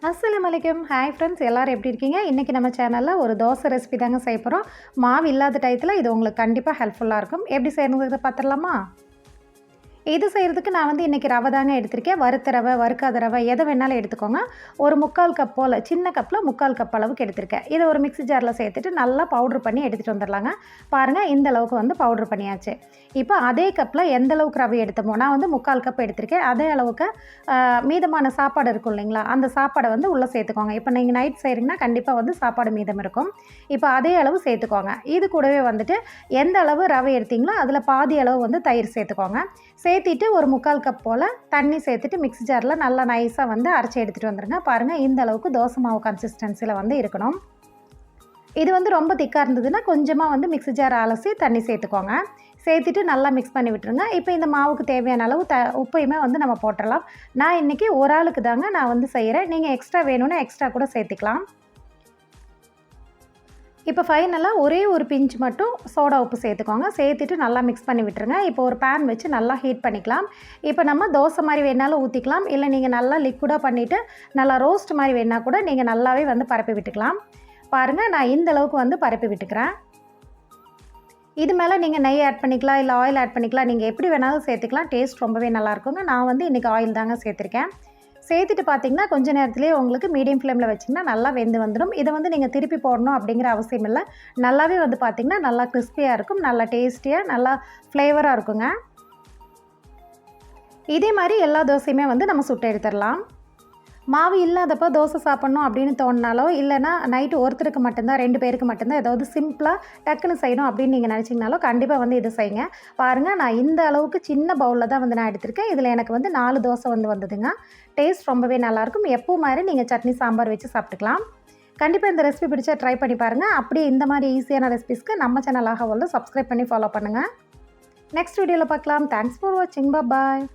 அஸ்ஸலாமு அலைக்கும். Hi friends, எல்லாரும் எப்படி இருக்கீங்க? இன்றைக்கி நம்ம சேனலில் ஒரு தோசை ரெசிபி தாங்க செய்ய போகிறோம். மாவு இல்லாத டயத்தில் இது உங்களுக்கு கண்டிப்பாக ஹெல்ப்ஃபுல்லாக இருக்கும். எப்படி செய்யணுங்கிறத பார்த்துடலாமா? இது செய்கிறதுக்கு நான் வந்து இன்றைக்கி ரவை தாங்க எடுத்திருக்கேன். வறுத்த ரவை, வறுக்காத ரவை எதை வேணாலும் எடுத்துக்கோங்க. ஒரு 3/4 கப் போல், சின்ன கப்பில் 3/4 கப் அளவுக்கு எடுத்திருக்கேன். இதை ஒரு மிக்ஸி ஜாரில் சேர்த்துட்டு நல்லா பவுட்ரு பண்ணி எடுத்துகிட்டு வந்துடலாங்க. பாருங்கள், இந்த அளவுக்கு வந்து பவுட்ரு பண்ணியாச்சு. இப்போ அதே கப்பில் எந்த அளவுக்கு ரவை எடுத்தோமோ, நான் வந்து 3/4 கப் எடுத்திருக்கேன். அதே அளவுக்கு மீதமான சாப்பாடு இருக்கும் இல்லைங்களா, அந்த சாப்பாடை வந்து உள்ளே சேர்த்துக்கோங்க. இப்போ நீங்கள் நைட் செய்கிறீங்கன்னா கண்டிப்பாக வந்து சாப்பாடு மீதம் இருக்கும். இப்போ அதே அளவு சேர்த்துக்கோங்க. இது கூடவே வந்துட்டு எந்த அளவு ரவை எடுத்தீங்களோ அதில் பாதி அளவு வந்து தயிர் சேர்த்துக்கோங்க. சேர்த்திட்டு ஒரு 3/4 கப் போல் தண்ணி சேர்த்துட்டு மிக்ஸி ஜாரில் நல்லா நைஸாக வந்து அரைச்சி எடுத்துகிட்டு வந்துடுங்க. பாருங்கள், இந்த அளவுக்கு தோசை மாவு கன்சிஸ்டன்சியில் வந்து இருக்கணும். இது வந்து ரொம்ப திக்காக இருந்ததுன்னா கொஞ்சமாக வந்து மிக்ஸி ஜார் அலசி தண்ணி சேர்த்துக்கோங்க. சேர்த்துட்டு நல்லா மிக்ஸ் பண்ணி விட்டுருங்க. இப்போ இந்த மாவுக்கு தேவையான அளவு உப்பையுமே வந்து நம்ம போட்டுடலாம். நான் இன்றைக்கி ஒரு ஆளுக்கு தாங்க நான் வந்து செய்கிறேன். நீங்கள் எக்ஸ்ட்ரா வேணும்னா எக்ஸ்ட்ரா கூட சேர்த்துக்கலாம். இப்போ ஃபைனலாக ஒரே ஒரு பிஞ்ச் மட்டும் சோடா உப்பு சேர்த்துக்கோங்க. சேர்த்துட்டு நல்லா மிக்ஸ் பண்ணி விட்டுருங்க. இப்போ ஒரு பேன் வச்சு நல்லா ஹீட் பண்ணிக்கலாம். இப்போ நம்ம தோசை மாதிரி வேணாலும் ஊற்றிக்கலாம். இல்லை நீங்கள் நல்லா லிக்விடாக பண்ணிவிட்டு நல்லா ரோஸ்ட் மாதிரி வேணால் கூட நீங்கள் நல்லாவே வந்து பரப்பி விட்டுக்கலாம். பாருங்கள், நான் இந்த அளவுக்கு வந்து பரப்பி விட்டுக்கிறேன். இது மேலே நீங்கள் நெய் ஆட் பண்ணிக்கலாம், இல்லை ஆயில் ஆட் பண்ணிக்கலாம். நீங்கள் எப்படி வேணாலும் சேர்த்துக்கலாம். டேஸ்ட் ரொம்பவே நல்லாயிருக்குங்க. நான் வந்து இன்றைக்கி ஆயில் தாங்க சேர்த்துருக்கேன். சேர்த்துட்டு பார்த்தீங்கன்னா கொஞ்சம் நேரத்துலேயே உங்களுக்கு மீடியம் ஃப்ளேமில் வச்சிங்கன்னா நல்லா வெந்து வந்துடும். இதை வந்து நீங்கள் திருப்பி போடணும் அப்படிங்கிற அவசியம் இல்லை. நல்லாவே வந்து பார்த்திங்கன்னா நல்லா கிறிஸ்பியாக இருக்கும், நல்லா டேஸ்டியாக, நல்லா ஃப்ளேவராக இருக்குங்க. இதே மாதிரி எல்லா தோசையுமே வந்து நம்ம சுட்டு எடுத்துடலாம். மாவு இல்லாதப்போ தோசை சாப்பிட்ணும் அப்படின்னு தோணினாலோ, இல்லைனா நைட்டு ஒருத்தருக்கு மட்டும்தான், 2 பேருக்கு மட்டும்தான் ஏதாவது சிம்பிளாக டக்குன்னு செய்யணும் அப்படின்னு நீங்கள் நினச்சிங்கனாலோ கண்டிப்பாக வந்து இதை செய்யுங்க. பாருங்கள், நான் இந்த அளவுக்கு சின்ன பவுலில் தான் வந்து நான் எடுத்திருக்கேன். இதில் எனக்கு வந்து 4 தோசை வந்து வந்ததுங்க. டேஸ்ட் ரொம்பவே நல்லாயிருக்கும். எப்பவும் மாதிரி நீங்கள் சட்னி சாம்பார் வச்சு சாப்பிட்டுக்கலாம். கண்டிப்பாக இந்த ரெசிபி பிடிச்சா ட்ரை பண்ணி பாருங்கள். அப்படியே இந்த மாதிரி ஈஸியான ரெசிபிஸ்க்கு நம்ம சேனல் ஆக வந்து சப்ஸ்கிரைப் பண்ணி ஃபாலோ பண்ணுங்கள். நெக்ஸ்ட் வீடியோவில் பார்க்கலாம். தேங்க்ஸ் ஃபார் வாட்சிங். பாய்.